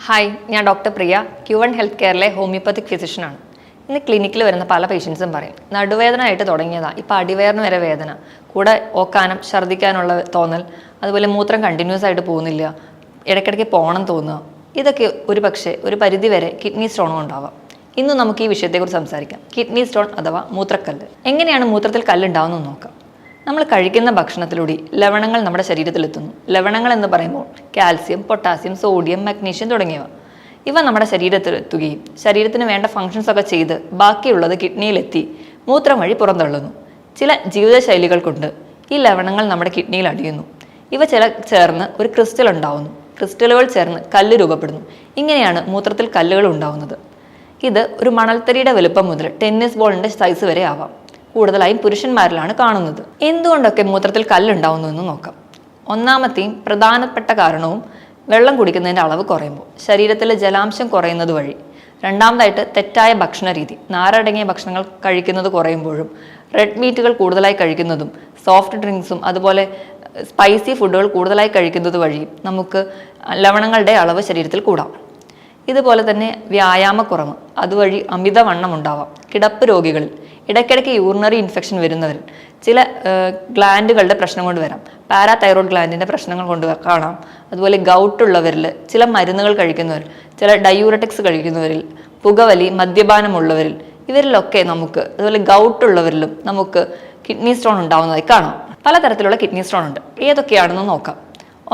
Hi, ഞാൻ doctor പ്രിയ, Q1 health കെയറിലെ homeopathic ഫിസിഷ്യനാണ്. ഇന്ന് ക്ലിനിക്കിൽ വരുന്ന പല പേഷ്യൻസും പറയും നടുവേദന ആയിട്ട് തുടങ്ങിയതാണ്, ഇപ്പോൾ അടിവയറിന് വരെ വേദന, കൂടെ ഓക്കാനം, ഛർദ്ദിക്കാനുള്ള തോന്നൽ, അതുപോലെ മൂത്രം കണ്ടിന്യൂസ് ആയിട്ട് പോകുന്നില്ല, ഇടയ്ക്കിടയ്ക്ക് പോകണം തോന്നുക. ഇതൊക്കെ ഒരു പരിധി വരെ കിഡ്നി സ്റ്റോണും ഉണ്ടാവാം. ഇന്ന് നമുക്ക് ഈ വിഷയത്തെക്കുറിച്ച് സംസാരിക്കാം. കിഡ്നി സ്റ്റോൺ അഥവാ മൂത്രക്കല്ല്. എങ്ങനെയാണ് മൂത്രത്തിൽ കല്ലുണ്ടാവുന്നത് നോക്കാം. നമ്മൾ കഴിക്കുന്ന ഭക്ഷണത്തിലൂടെ ലവണങ്ങൾ നമ്മുടെ ശരീരത്തിലെത്തുന്നു. ലവണങ്ങൾ എന്ന് പറയുമ്പോൾ കാൽസ്യം, പൊട്ടാസ്യം, സോഡിയം, മഗ്നീഷ്യം തുടങ്ങിയവ. ഇവ നമ്മുടെ ശരീരത്തിലെത്തുകയും ശരീരത്തിന് വേണ്ട ഫങ്ഷൻസ് ഒക്കെ ചെയ്ത് ബാക്കിയുള്ളത് കിഡ്നിയിലെത്തി മൂത്രം വഴി പുറന്തള്ളുന്നു. ചില ജീവിതശൈലികൾ കൊണ്ട് ഈ ലവണങ്ങൾ നമ്മുടെ കിഡ്നിയിൽ അടിയുന്നു. ഇവ ചേർന്ന് ഒരു ക്രിസ്റ്റൽ ഉണ്ടാവുന്നു. ക്രിസ്റ്റലുകൾ ചേർന്ന് കല്ല് രൂപപ്പെടുന്നു. ഇങ്ങനെയാണ് മൂത്രത്തിൽ കല്ലുകൾ ഉണ്ടാവുന്നത്. ഇത് ഒരു മണൽത്തരിയുടെ വലുപ്പം മുതൽ ടെന്നീസ് ബോളിന്റെ സൈസ് വരെ ആവാം. കൂടുതലായും പുരുഷന്മാരിലാണ് കാണുന്നത്. എന്തുകൊണ്ടൊക്കെ മൂത്രത്തിൽ കല്ലുണ്ടാവുന്നു എന്ന് നോക്കാം. ഒന്നാമത്തെയും പ്രധാനപ്പെട്ട കാരണവും വെള്ളം കുടിക്കുന്നതിൻ്റെ അളവ് കുറയുമ്പോൾ ശരീരത്തിലെ ജലാംശം കുറയുന്നത് വഴി. രണ്ടാമതായിട്ട് തെറ്റായ ഭക്ഷണ രീതി, നാരടങ്ങിയ ഭക്ഷണങ്ങൾ കഴിക്കുന്നത് കുറയുമ്പോഴും റെഡ് മീറ്റുകൾ കൂടുതലായി കഴിക്കുന്നതും സോഫ്റ്റ് ഡ്രിങ്ക്സും അതുപോലെ സ്പൈസി ഫുഡുകൾ കൂടുതലായി കഴിക്കുന്നത് വഴിയും നമുക്ക് ലവണങ്ങളുടെ അളവ് ശരീരത്തിൽ കൂടാം. ഇതുപോലെ തന്നെ വ്യായാമക്കുറവ്, അതുവഴി അമിതവണ്ണം ഉണ്ടാവാം. കിടപ്പ് രോഗികളിൽ, ഇടയ്ക്കിടയ്ക്ക് യൂറിനറി ഇൻഫെക്ഷൻ വരുന്നവരിൽ, ചില ഗ്ലാൻഡുകളുടെ പ്രശ്നം കൊണ്ട് വരാം. പാരാതൈറോയ്ഡ് ഗ്ലാൻഡിൻ്റെ പ്രശ്നങ്ങൾ കൊണ്ട് കാണാം. അതുപോലെ ഗൗട്ടുള്ളവരിൽ, ചില മരുന്നുകൾ കഴിക്കുന്നവരിൽ, ചില ഡയൂററ്റിക്സ് കഴിക്കുന്നവരിൽ, പുകവലി, മദ്യപാനമുള്ളവരിൽ, ഇവരിലൊക്കെ നമുക്ക്, അതുപോലെ ഗൗട്ടുള്ളവരിലും നമുക്ക് കിഡ്നി സ്റ്റോൺ ഉണ്ടാവുന്നതായി കാണാം. പലതരത്തിലുള്ള കിഡ്നി സ്റ്റോൺ ഉണ്ട്. ഏതൊക്കെയാണെന്ന് നോക്കാം.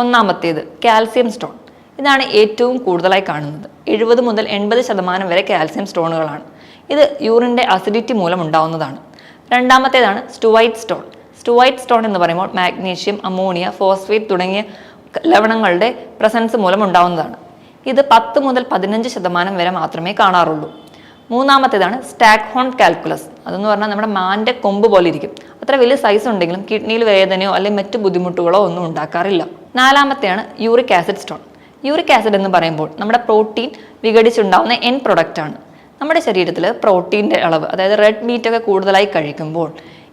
ഒന്നാമത്തേത് കാൽസ്യം സ്റ്റോൺ. ഇതാണ് ഏറ്റവും കൂടുതലായി കാണുന്നത്. 70 മുതൽ 80% വരെ കാൽസ്യം സ്റ്റോണുകളാണ്. ഇത് യൂറിൻ്റെ അസിഡിറ്റി മൂലം ഉണ്ടാവുന്നതാണ്. രണ്ടാമത്തേതാണ് സ്റ്റുവൈറ്റ് സ്റ്റോൺ. സ്റ്റുവൈറ്റ് സ്റ്റോൺ എന്ന് പറയുമ്പോൾ മാഗ്നീഷ്യം, അമോണിയ, ഫോസ്ഫേറ്റ് തുടങ്ങിയ ലവണങ്ങളുടെ പ്രസൻസ് മൂലം ഉണ്ടാവുന്നതാണ്. ഇത് 10 മുതൽ 15% വരെ മാത്രമേ കാണാറുള്ളൂ. മൂന്നാമത്തേതാണ് സ്റ്റാക്ക്ഹോൺ കാൽക്കുലസ്. അതെന്ന് പറഞ്ഞാൽ നമ്മുടെ മാൻ്റെ കൊമ്പ് പോലെ ഇരിക്കും. അത്ര വലിയ സൈസ് ഉണ്ടെങ്കിലും കിഡ്നിയിൽ വേദനയോ അല്ലെങ്കിൽ മറ്റു ബുദ്ധിമുട്ടുകളോ ഒന്നും ഉണ്ടാക്കാറില്ല. നാലാമത്തെയാണ് uric acid stone. Uric acid എന്ന് പറയുമ്പോൾ നമ്മുടെ പ്രോട്ടീൻ വിഘടിച്ചുണ്ടാവുന്ന എൻ പ്രൊഡക്റ്റ് ആണ്. നമ്മുടെ ശരീരത്തിൽ പ്രോട്ടീൻ്റെ അളവ്, അതായത് റെഡ് മീറ്റ് ഒക്കെ കൂടുതലായി കഴിക്കുമ്പോൾ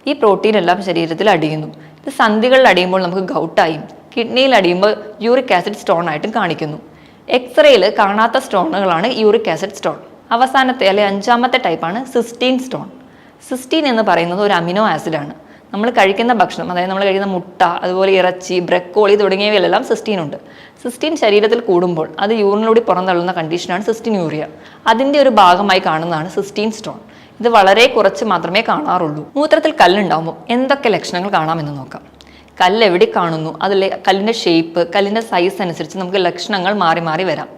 ഈ പ്രോട്ടീൻ എല്ലാം ശരീരത്തിൽ അടിയുന്നു. ഇത് സന്ധികളിൽ അടിയുമ്പോൾ നമുക്ക് ഗൗട്ടായും കിഡ്നിയിൽ അടിയുമ്പോൾ യൂറിക് ആസിഡ് സ്റ്റോൺ ആയിട്ടും കാണിക്കുന്നു. എക്സ്റേയിൽ കാണാത്ത സ്റ്റോണുകളാണ് യൂറിക് ആസിഡ് സ്റ്റോൺ. അവസാനത്തെ അല്ലെങ്കിൽ 5ാമത്തെ ടൈപ്പാണ് സിസ്റ്റീൻ സ്റ്റോൺ. സിസ്റ്റീൻ എന്ന് പറയുന്നത് ഒരു അമിനോ ആസിഡാണ്. നമ്മൾ കഴിക്കുന്ന ഭക്ഷണം, അതായത് നമ്മൾ കഴിക്കുന്ന മുട്ട, അതുപോലെ ഇറച്ചി, ബ്രക്കോളി തുടങ്ങിയവയിലെല്ലാം സിസ്റ്റീൻ ഉണ്ട്. സിസ്റ്റീൻ ശരീരത്തിൽ കൂടുമ്പോൾ അത് യൂറിനിലൂടെ പുറന്തള്ളുന്ന കണ്ടീഷനാണ് സിസ്റ്റീൻ യൂറിയ. അതിൻ്റെ ഒരു ഭാഗമായി കാണുന്നതാണ് സിസ്റ്റീൻ സ്റ്റോൺ. ഇത് വളരെ കുറച്ച് മാത്രമേ കാണാറുള്ളൂ. മൂത്രത്തിൽ കല്ലുണ്ടാകുമ്പോൾ എന്തൊക്കെ ലക്ഷണങ്ങൾ കാണാമെന്ന് നോക്കാം. കല്ല് എവിടെ കാണുന്നു, അതിലെ കല്ലിൻ്റെ ഷേപ്പ്, കല്ലിൻ്റെ സൈസ് അനുസരിച്ച് നമുക്ക് ലക്ഷണങ്ങൾ മാറി മാറി വരാം.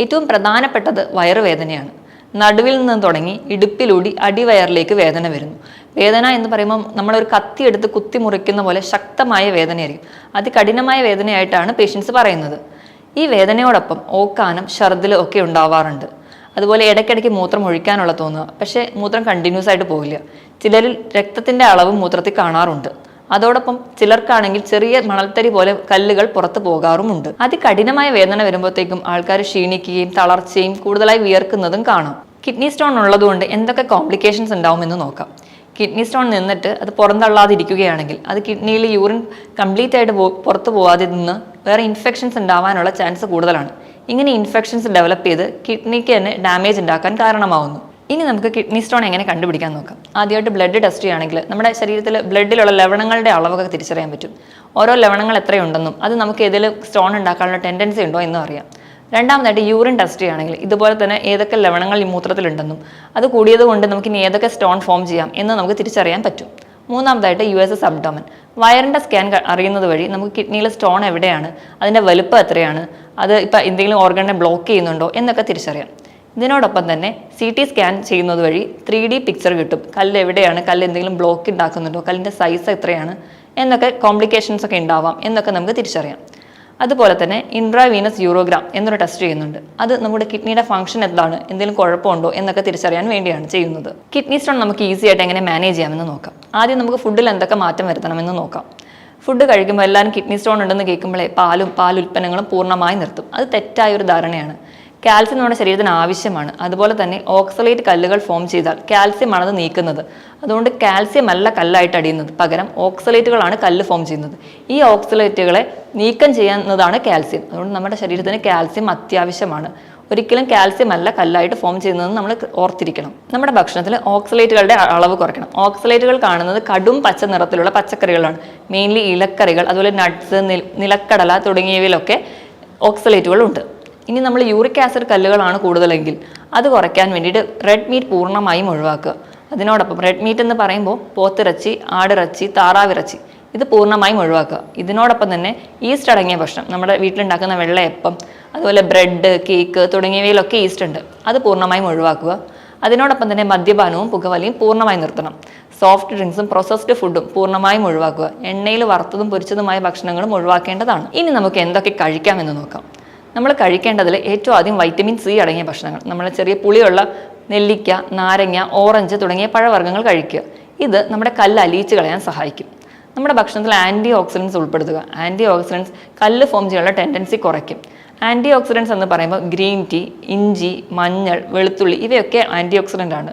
ഏറ്റവും പ്രധാനപ്പെട്ടത് വയറുവേദനയാണ്. നടുവിൽ നിന്ന് തുടങ്ങി ഇടുപ്പിലൂടെ അടിവയറിലേക്ക് വേദന വരുന്നു. വേദന എന്ന് പറയുമ്പോൾ നമ്മളൊരു കത്തി എടുത്ത് കുത്തി മുറിക്കുന്ന പോലെ ശക്തമായ വേദനയായിരിക്കും. അതികഠിനമായ വേദനയായിട്ടാണ് പേഷ്യൻസ് പറയുന്നത്. ഈ വേദനയോടൊപ്പം ഓക്കാനം, ഛർദ്ദിലും ഒക്കെ ഉണ്ടാവാറുണ്ട്. അതുപോലെ ഇടയ്ക്കിടയ്ക്ക് മൂത്രം ഒഴിക്കാനുള്ള തോന്നുക, പക്ഷേ മൂത്രം കണ്ടിന്യൂസ് ആയിട്ട് പോകില്ല. ചിലരിൽ രക്തത്തിൻ്റെ അളവ് മൂത്രത്തിൽ കാണാറുണ്ട്. അതോടൊപ്പം ചിലർക്കാണെങ്കിൽ ചെറിയ മണൽത്തരി പോലെ കല്ലുകൾ പുറത്തു പോകാറുമുണ്ട്. അതികഠിനമായ വേദന വരുമ്പോഴത്തേക്കും ആൾക്കാർ ക്ഷീണിക്കുകയും തളർച്ചയും കൂടുതലായി വിയർക്കുന്നതും കാണാം. കിഡ്നി സ്റ്റോൺ ഉള്ളതുകൊണ്ട് എന്തൊക്കെ കോംപ്ലിക്കേഷൻസ് ഉണ്ടാവുമെന്ന് നോക്കാം. കിഡ്നി സ്റ്റോൺ നിന്നിട്ട് അത് പുറന്തള്ളാതിരിക്കുകയാണെങ്കിൽ, അത് കിഡ്നിയിൽ യൂറിൻ കംപ്ലീറ്റ് ആയിട്ട് പുറത്തു പോകാതെ നിന്ന് വേറെ ഇൻഫെക്ഷൻസ് ഉണ്ടാവാനുള്ള ചാൻസ് കൂടുതലാണ്. ഇങ്ങനെ ഇൻഫെക്ഷൻസ് ഡെവലപ്പ് ചെയ്ത് കിഡ്നിക്ക് തന്നെ ഡാമേജ് ഉണ്ടാക്കാൻ കാരണമാവുന്നു. ഇനി നമുക്ക് കിഡ്നി സ്റ്റോൺ എങ്ങനെ കണ്ടുപിടിക്കാൻ നോക്കാം. ആദ്യമായിട്ട് ബ്ലഡ് ടെസ്റ്റ് ചെയ്യുകയാണെങ്കിൽ നമ്മുടെ ശരീരത്തിൽ ബ്ലഡിലുള്ള ലവണങ്ങളുടെ അളവൊക്കെ തിരിച്ചറിയാൻ പറ്റും. ഓരോ ലവണങ്ങൾ എത്രയുണ്ടെന്നും അത് നമുക്ക് ഏതെങ്കിലും സ്റ്റോൺ ഉണ്ടാക്കാനുള്ള ടെൻഡൻസി ഉണ്ടോ എന്നും അറിയാം. രണ്ടാമതായിട്ട് യൂറിൻ ടെസ്റ്റ് ചെയ്യുകയാണെങ്കിൽ ഇതുപോലെ തന്നെ ഏതൊക്കെ ലവണങ്ങൾ ഈ മൂത്രത്തിലുണ്ടെന്നും അത് കൂടിയത് കൊണ്ട് നമുക്ക് ഇനി ഏതൊക്കെ സ്റ്റോൺ ഫോം ചെയ്യാം എന്ന് നമുക്ക് തിരിച്ചറിയാൻ പറ്റും. മൂന്നാമതായിട്ട് USS അബ്ഡോമൻ, വയറിൻ്റെ സ്കാൻ അറിയുന്നത് വഴി നമുക്ക് കിഡ്നിയിലെ സ്റ്റോൺ എവിടെയാണ്, അതിൻ്റെ വലുപ്പം എത്രയാണ്, അത് ഇപ്പം എന്തെങ്കിലും ഓർഗനെ ബ്ലോക്ക് ചെയ്യുന്നുണ്ടോ എന്നൊക്കെ തിരിച്ചറിയാം. ഇതിനോടൊപ്പം തന്നെ CT സ്കാൻ ചെയ്യുന്നത് വഴി 3D പിക്ചർ കിട്ടും. കല്ല് എവിടെയാണ്, കല്ല് എന്തെങ്കിലും ബ്ലോക്ക് ഉണ്ടാക്കുന്നുണ്ടോ, കല്ലിൻ്റെ സൈസ് എത്രയാണ് എന്നൊക്കെ, കോംപ്ലിക്കേഷൻസ് ഒക്കെ ഉണ്ടാവാം എന്നൊക്കെ നമുക്ക് തിരിച്ചറിയാം. അതുപോലെ തന്നെ ഇൻട്രാവീനസ് യൂറോഗ്രാം എന്നൊരു ടെസ്റ്റ് ചെയ്യുന്നുണ്ട്. അത് നമ്മുടെ കിഡ്നിയുടെ ഫംഗ്ഷൻ എന്താണ്, എന്തെങ്കിലും കുഴപ്പമുണ്ടോ എന്നൊക്കെ തിരിച്ചറിയാൻ വേണ്ടിയാണ് ചെയ്യുന്നത്. കിഡ്നി സ്റ്റോൺ നമുക്ക് ഈസി ആയിട്ട് എങ്ങനെ മാനേജ് ചെയ്യാമെന്ന് നോക്കാം. ആദ്യം നമുക്ക് ഫുഡിൽ എന്തൊക്കെ മാറ്റം വരുത്തണമെന്ന് നോക്കാം. ഫുഡ് കഴിക്കുമ്പോൾ എല്ലാവരും കിഡ്നി സ്റ്റോൺ ഉണ്ടെന്ന് കേൾക്കുമ്പോഴേ പാലുൽപ്പന്നങ്ങളും പൂർണ്ണമായി നിർത്തും. അത് തെറ്റായ ഒരു ധാരണയാണ്. കാൽസ്യം നമ്മുടെ ശരീരത്തിന് ആവശ്യമാണ്. അതുപോലെ തന്നെ ഓക്സലേറ്റ് കല്ലുകൾ ഫോം ചെയ്താൽ കാൽസ്യമാണ് അത് നീക്കുന്നത്. അതുകൊണ്ട് കാൽസ്യം അല്ല കല്ലായിട്ട് അടിയുന്നത്, പകരം ഓക്സലേറ്റുകളാണ് കല്ല് ഫോം ചെയ്യുന്നത്. ഈ ഓക്സലേറ്റുകളെ നീക്കം ചെയ്യുന്നതാണ് കാൽസ്യം. അതുകൊണ്ട് നമ്മുടെ ശരീരത്തിന് കാൽസ്യം അത്യാവശ്യമാണ്. ഒരിക്കലും കാൽസ്യം അല്ല കല്ലായിട്ട് ഫോം ചെയ്യുന്നതെന്ന് നമ്മൾ ഓർത്തിരിക്കണം. നമ്മുടെ ഭക്ഷണത്തിൽ ഓക്സലേറ്റുകളുടെ അളവ് കുറയ്ക്കണം. ഓക്സലേറ്റുകൾ കാണുന്നത് കടും പച്ച നിറത്തിലുള്ള പച്ചക്കറികളാണ്. മെയിൻലി ഇലക്കറികൾ, അതുപോലെ നട്ട്സ്, നിലക്കടല തുടങ്ങിയവയിലൊക്കെ ഓക്സലേറ്റുകൾ ഉണ്ട്. ഇനി നമ്മൾ യൂറിക് ആസിഡ് കല്ലുകളാണ് കൂടുതലെങ്കിൽ അത് കുറയ്ക്കാൻ വേണ്ടിയിട്ട് റെഡ് മീറ്റ് പൂർണ്ണമായും ഒഴിവാക്കുക. അതിനോടൊപ്പം റെഡ് മീറ്റ് എന്ന് പറയുമ്പോൾ പോത്തിറച്ചി, ആടിറച്ചി, താറാവിറച്ചി ഇത് പൂർണ്ണമായും ഒഴിവാക്കുക. ഇതിനോടൊപ്പം തന്നെ ഈസ്റ്റ് അടങ്ങിയ ഭക്ഷണം, നമ്മുടെ വീട്ടിലുണ്ടാക്കുന്ന വെള്ളയപ്പം, അതുപോലെ ബ്രെഡ്, കേക്ക് തുടങ്ങിയവയിലൊക്കെ ഈസ്റ്റ് ഉണ്ട്, അത് പൂർണ്ണമായും ഒഴിവാക്കുക. അതിനോടൊപ്പം തന്നെ മദ്യപാനവും പുകവലിയും പൂർണ്ണമായി നിർത്തണം. സോഫ്റ്റ് ഡ്രിങ്ക്സും പ്രോസസ്ഡ് ഫുഡും പൂർണ്ണമായും ഒഴിവാക്കുക. എണ്ണയിൽ വറുത്തതും പൊരിച്ചതുമായ ഭക്ഷണങ്ങളും ഒഴിവാക്കേണ്ടതാണ്. ഇനി നമുക്ക് എന്തൊക്കെ കഴിക്കാമെന്ന് നോക്കാം. നമ്മൾ കഴിക്കേണ്ടതിൽ ഏറ്റവും ആദ്യം വൈറ്റമിൻ സി അടങ്ങിയ ഭക്ഷണങ്ങൾ, നമ്മൾ ചെറിയ പുളിയുള്ള നെല്ലിക്ക, നാരങ്ങ, ഓറഞ്ച് തുടങ്ങിയ പഴവർഗ്ഗങ്ങൾ കഴിക്കുക. ഇത് നമ്മുടെ കല്ല് അലിയിച്ച് കളയാൻ സഹായിക്കും. നമ്മുടെ ഭക്ഷണത്തിൽ ആൻറ്റി ഓക്സിഡൻസ് ഉൾപ്പെടുത്തുക. ആൻറ്റി ഓക്സിഡൻസ് കല്ല് ഫോം ചെയ്യാനുള്ള ടെൻഡൻസി കുറയ്ക്കും. ആൻറ്റി ഓക്സിഡൻസ് എന്ന് പറയുമ്പോൾ ഗ്രീൻ ടീ, ഇഞ്ചി, മഞ്ഞൾ, വെളുത്തുള്ളി ഇവയൊക്കെ ആൻറ്റി ഓക്സിഡൻ്റ് ആണ്.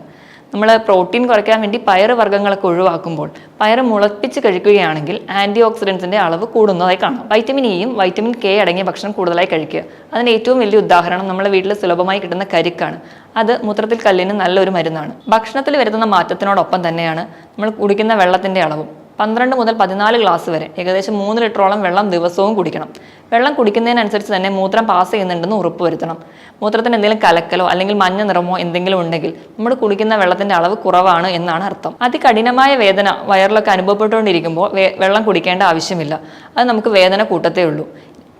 നമ്മൾ പ്രോട്ടീൻ കുറയ്ക്കാൻ വേണ്ടി പയറ് വർഗ്ഗങ്ങളൊക്കെ ഒഴിവാക്കുമ്പോൾ പയറ് മുളപ്പിച്ച് കഴിക്കുകയാണെങ്കിൽ ആൻറ്റി ഓക്സിഡൻസിൻ്റെ അളവ് കൂടുന്നതായി കാണാം. വൈറ്റമിൻ ഇയും വൈറ്റമിൻ കെ അടങ്ങിയ ഭക്ഷണം കൂടുതലായി കഴിക്കുക. അതിന് ഏറ്റവും വലിയ ഉദാഹരണം നമ്മുടെ വീട്ടിൽ സുലഭമായി കിട്ടുന്ന കരിക്കാണ്. അത് മൂത്രത്തിൽ കല്ലിന് നല്ലൊരു മരുന്നാണ്. ഭക്ഷണത്തിൽ വരുത്തുന്ന മാറ്റത്തിനോടൊപ്പം തന്നെയാണ് നമ്മൾ കുടിക്കുന്ന വെള്ളത്തിൻ്റെ അളവും. 12 മുതൽ 14 ഗ്ലാസ് വരെ, ഏകദേശം 3 ലിറ്ററോളം വെള്ളം ദിവസവും കുടിക്കണം. വെള്ളം കുടിക്കുന്നതിനനുസരിച്ച് തന്നെ മൂത്രം പാസ് ചെയ്യുന്നുണ്ടെന്ന് ഉറപ്പുവരുത്തണം. മൂത്രത്തിന് എന്തെങ്കിലും കലക്കലോ അല്ലെങ്കിൽ മഞ്ഞ നിറമോ എന്തെങ്കിലും ഉണ്ടെങ്കിൽ നമ്മൾ കുടിക്കുന്ന വെള്ളത്തിന്റെ അളവ് കുറവാണ് എന്നാണ് അർത്ഥം. അതികഠിനമായ വേദന വയറിലൊക്കെ അനുഭവപ്പെട്ടുകൊണ്ടിരിക്കുമ്പോൾ വെള്ളം കുടിക്കേണ്ട ആവശ്യമില്ല. അത് നമുക്ക് വേദന കൂട്ടത്തേ ഉള്ളൂ.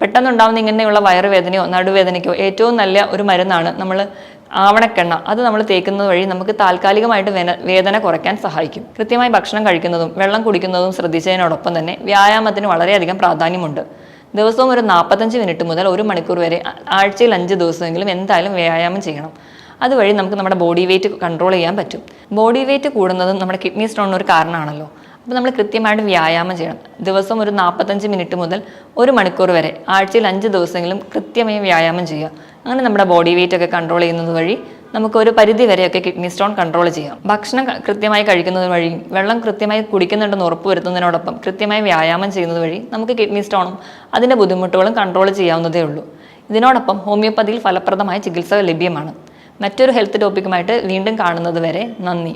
പെട്ടെന്നുണ്ടാവുന്ന ഇങ്ങനെയുള്ള വയറുവേദനയോ നടുവേദനയ്ക്കോ ഏറ്റവും നല്ല ഒരു മരുന്നാണ് നമ്മൾ ആവണക്കെണ്ണ. അത് നമ്മൾ തേക്കുന്നത് വഴി നമുക്ക് താൽക്കാലികമായിട്ട് വേദന കുറയ്ക്കാൻ സഹായിക്കും. കൃത്യമായി ഭക്ഷണം കഴിക്കുന്നതും വെള്ളം കുടിക്കുന്നതും ശ്രദ്ധിച്ചതിനോടൊപ്പം തന്നെ വ്യായാമത്തിന് വളരെയധികം പ്രാധാന്യമുണ്ട്. ദിവസവും ഒരു 45 മിനിറ്റ് മുതൽ 1 മണിക്കൂർ വരെ ആഴ്ചയിൽ 5 ദിവസമെങ്കിലും എന്തായാലും വ്യായാമം ചെയ്യണം. അതുവഴി നമുക്ക് നമ്മുടെ ബോഡി വെയിറ്റ് കൺട്രോൾ ചെയ്യാൻ പറ്റും. ബോഡി വെയിറ്റ് കൂടുന്നതും നമ്മുടെ കിഡ്നി സ്റ്റോണിന് ഒരു കാരണമാണല്ലോ. അപ്പോൾ നമ്മൾ കൃത്യമായിട്ട് വ്യായാമം ചെയ്യണം. ദിവസം ഒരു 45 മിനിറ്റ് മുതൽ 1 മണിക്കൂർ വരെ ആഴ്ചയിൽ 5 ദിവസമെങ്കിലും കൃത്യമായി വ്യായാമം ചെയ്യുക. അങ്ങനെ നമ്മുടെ ബോഡി വെയിറ്റ് ഒക്കെ കൺട്രോൾ ചെയ്യുന്നത് വഴി നമുക്ക് ഒരു പരിധി വരെയൊക്കെ കിഡ്നി സ്റ്റോൺ കൺട്രോൾ ചെയ്യാം. ഭക്ഷണം കൃത്യമായി കഴിക്കുന്നത് വഴിയും വെള്ളം കൃത്യമായി കുടിക്കുന്നുണ്ടെന്ന് ഉറപ്പുവരുത്തുന്നതിനോടൊപ്പം കൃത്യമായി വ്യായാമം ചെയ്യുന്നത് വഴി നമുക്ക് കിഡ്നി സ്റ്റോണും അതിൻ്റെ ബുദ്ധിമുട്ടുകളും കൺട്രോൾ ചെയ്യാവുന്നതേ ഉള്ളൂ. ഇതിനോടൊപ്പം ഹോമിയോപ്പതിയിൽ ഫലപ്രദമായ ചികിത്സ ലഭ്യമാണ്. മറ്റൊരു ഹെൽത്ത് ടോപ്പിക്കുമായിട്ട് വീണ്ടും കാണുന്നത് വരെ നന്ദി.